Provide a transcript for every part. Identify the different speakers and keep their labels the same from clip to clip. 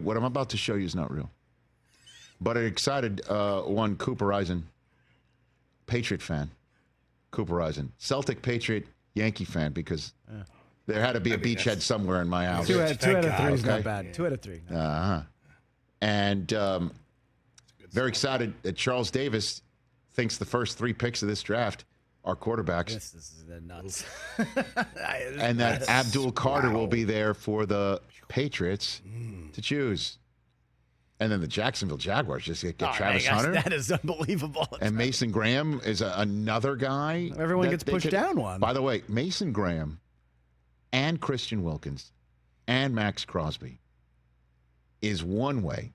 Speaker 1: What I'm about to show you is not real. But it excited one Cooper Eisen, Patriot fan. Cooper Eisen. Celtic, Patriot, Yankee fan, because there had to be a beachhead somewhere in my house.
Speaker 2: Two out of three is not bad. 2 out of 3.
Speaker 1: Uh-huh. And very excited that Charles Davis thinks the first 3 picks of this draft are quarterbacks.
Speaker 2: This is nuts.
Speaker 1: And that Abdul Carter will be there for the Patriots to choose. And then the Jacksonville Jaguars just get Travis Hunter.
Speaker 2: That is unbelievable.
Speaker 1: And Mason Graham is another guy.
Speaker 2: Everyone gets pushed down one.
Speaker 1: By the way, Mason Graham and Christian Wilkins and Max Crosby is one way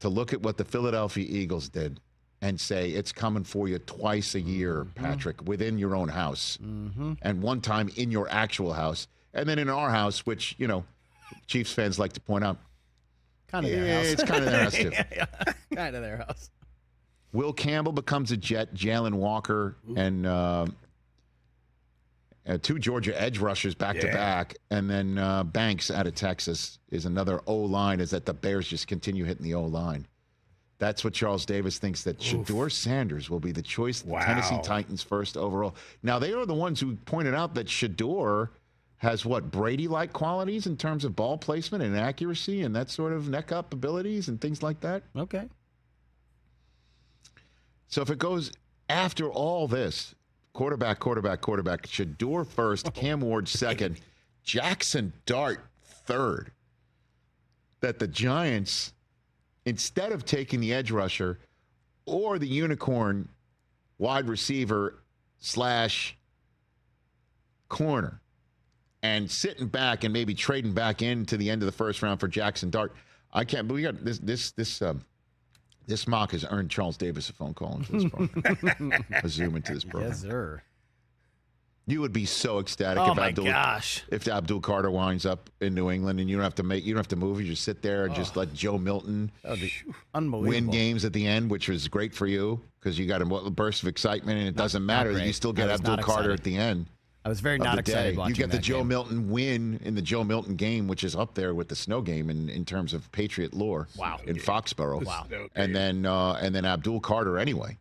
Speaker 1: to look at what the Philadelphia Eagles did and say it's coming for you twice a year, Patrick, within your own house. And one time in your actual house. And then in our house, which, you know, Chiefs fans like to point out,
Speaker 2: kind of their house.
Speaker 1: It's kind of their house, too.
Speaker 2: Kind of their house.
Speaker 1: Will Campbell becomes a Jet. Jalen Walker and 2 Georgia edge rushers back-to-back. And then Banks out of Texas is another O-line, is that the Bears just continue hitting the O-line. That's what Charles Davis thinks, that Shedeur Sanders will be the choice of the Tennessee Titans first overall. Now, they are the ones who pointed out that Shedeur has Brady-like qualities in terms of ball placement and accuracy and that sort of neck-up abilities and things like that.
Speaker 2: Okay.
Speaker 1: So if it goes after all this, quarterback, Shedeur first, Cam Ward second, Jackson Dart third, that the Giants, instead of taking the edge rusher or the unicorn wide receiver / corner and sitting back and maybe trading back into the end of the first round for Jackson Dart, I can't believe this mock has earned Charles Davis a phone call into this program. A Zoom into this program.
Speaker 2: Yes, sir.
Speaker 1: You would be so ecstatic if Abdul Carter winds up in New England and you don't have to move. You just sit there and just let Joe Milton win games at the end, which was great for you because you got a burst of excitement, and it doesn't matter that you still get Abdul Carter at the end.
Speaker 2: I was very not excited watching that.
Speaker 1: You get the Joe Milton win in the Joe Milton game, which is up there with the snow game in terms of Patriot lore.
Speaker 2: Wow.
Speaker 1: In Foxborough.
Speaker 2: Wow.
Speaker 1: And then Abdul Carter anyway.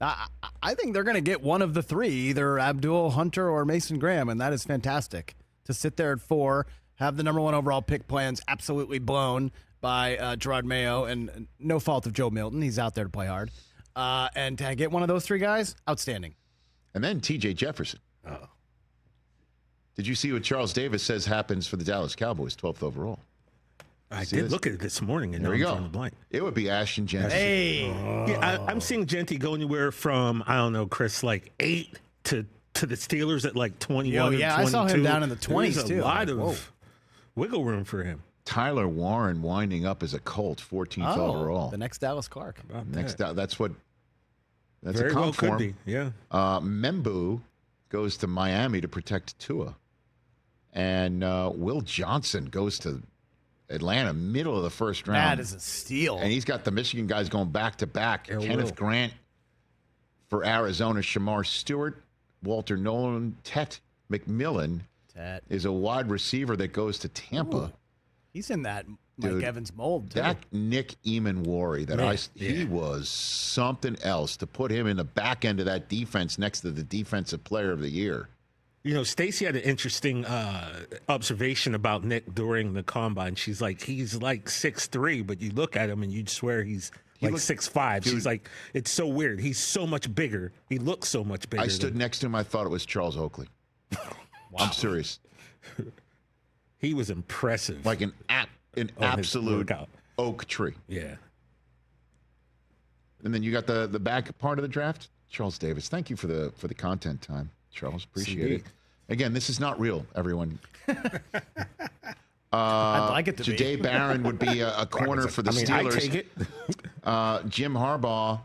Speaker 2: I think they're going to get one of the 3, either Abdul, Hunter, or Mason Graham, and that is fantastic. To sit there at 4, have the number 1 overall pick plans absolutely blown by Gerard Mayo, and no fault of Joe Milton. He's out there to play hard. And to get one of those 3 guys, outstanding.
Speaker 1: And then T.J. Jefferson.
Speaker 3: Oh.
Speaker 1: Did you see what Charles Davis says happens for the Dallas Cowboys, 12th overall?
Speaker 3: I did look at it this morning, and
Speaker 1: there you go.
Speaker 3: On the blank.
Speaker 1: It would be Ashton Genty.
Speaker 2: Hey.
Speaker 3: Yeah, I'm seeing Genty go anywhere from, I don't know, Chris, like 8 to the Steelers at like 21 or 22.
Speaker 2: I saw him down in the 20s,
Speaker 3: There's
Speaker 2: too.
Speaker 3: a lot of wiggle room for him.
Speaker 1: Tyler Warren winding up as a Colt, 14th overall.
Speaker 2: The next Dallas Clark.
Speaker 1: That's
Speaker 3: Very
Speaker 1: a comp
Speaker 3: well
Speaker 1: for
Speaker 3: could
Speaker 1: him.
Speaker 3: be, yeah.
Speaker 1: Membu goes to Miami to protect Tua. And Will Johnson goes to Atlanta, middle of the first round.
Speaker 2: That is a steal.
Speaker 1: And he's got the Michigan guys going back-to-back. Kenneth Grant for Arizona, Shamar Stewart, Walter Nolan, Tet McMillan is a wide receiver that goes to Tampa.
Speaker 2: Ooh. He's in that Mike Evans mold, too.
Speaker 1: That Nick Eamon-Worry, he was something else. To put him in the back end of that defense next to the defensive player of the year.
Speaker 3: You know, Stacey had an interesting observation about Nick during the combine. She's like, he's like 6'3", but you look at him and you'd swear he's like 6'5". She's like, it's so weird. He's so much bigger. He looks so much bigger.
Speaker 1: I stood next to him. I thought it was Charles Oakley. I'm serious.
Speaker 3: He was impressive.
Speaker 1: Like an absolute oak tree.
Speaker 3: Yeah.
Speaker 1: And then you got the back part of the draft. Charles Davis, thank you for the content time, Charles. Appreciate it. Again, this is not real, everyone.
Speaker 2: I'd like it to be.
Speaker 1: Jahdae Barron would be a corner for the Steelers.
Speaker 3: I take it.
Speaker 1: Jim Harbaugh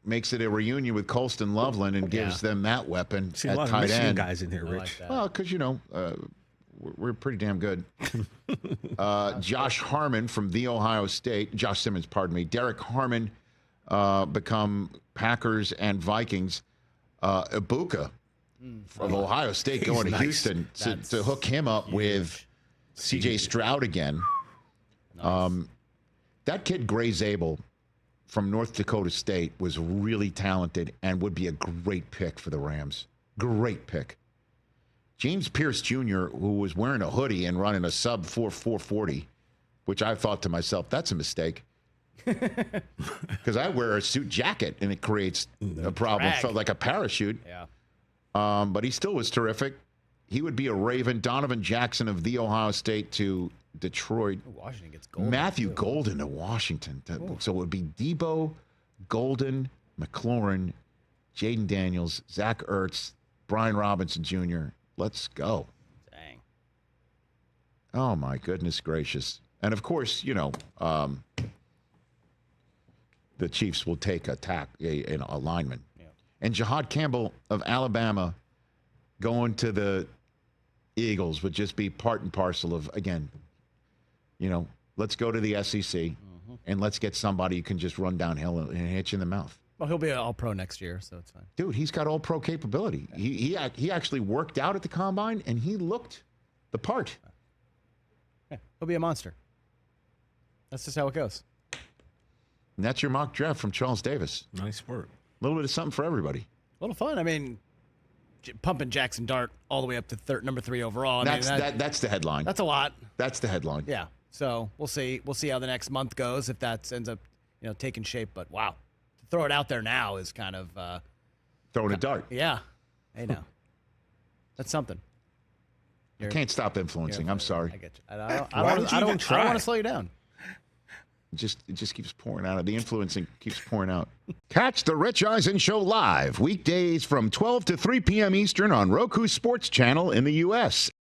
Speaker 1: makes it a reunion with Colston Loveland and gives them that weapon
Speaker 3: See
Speaker 1: at
Speaker 3: a lot
Speaker 1: tight
Speaker 3: of Michigan
Speaker 1: end.
Speaker 3: guys in here, Rich.
Speaker 2: Like
Speaker 1: Well, because, we're pretty damn good. Josh Harmon from The Ohio State. Josh Simmons, pardon me. Derek Harmon become Packers and Vikings. Ibuka of Ohio State going to Houston to hook him up with C.J. Stroud again.
Speaker 2: Nice.
Speaker 1: That kid, Gray Zabel, from North Dakota State, was really talented and would be a great pick for the Rams. Great pick. James Pierce Jr., who was wearing a hoodie and running a sub 4.40, which I thought to myself, that's a mistake. Because I wear a suit jacket and it creates a problem. It felt like a parachute.
Speaker 2: Yeah.
Speaker 1: But he still was terrific. He would be a Raven. Donovan Jackson of the Ohio State to Detroit.
Speaker 2: Washington gets Golden.
Speaker 1: Matthew Golden to Washington. So it would be Debo, Golden, McLaurin, Jaden Daniels, Zach Ertz, Brian Robinson Jr. Let's go.
Speaker 2: Dang.
Speaker 1: Oh, my goodness gracious. And, of course, you know, the Chiefs will take a lineman.
Speaker 2: Yeah.
Speaker 1: And Jahad Campbell of Alabama going to the Eagles would just be part and parcel of, again, you know, let's go to the SEC and let's get somebody who can just run downhill and hit you in the mouth.
Speaker 2: Well, he'll be an all-pro next year, so it's fine.
Speaker 1: Dude, he's got all-pro capability. Yeah. He actually worked out at the Combine, and he looked the part.
Speaker 2: Yeah, he'll be a monster. That's just how it goes.
Speaker 1: And that's your mock draft from Charles Davis.
Speaker 3: Nice work.
Speaker 1: A little bit of something for everybody.
Speaker 2: A little fun. I mean, pumping Jackson Dart all the way up to number 3 overall.
Speaker 1: That's the headline.
Speaker 2: That's a lot.
Speaker 1: That's the headline.
Speaker 2: Yeah. So we'll see. We'll see how the next month goes if that ends up, you know, taking shape. But wow, to throw it out there now is kind of
Speaker 1: throwing a dart.
Speaker 2: Yeah. Hey, now that's something.
Speaker 1: I can't stop influencing. I'm sorry.
Speaker 2: I get you. I don't want to slow you down.
Speaker 1: It just keeps pouring out. The influencing keeps pouring out. Catch the Rich Eisen Show live weekdays from 12 to 3 p.m. Eastern on Roku Sports Channel in the U.S.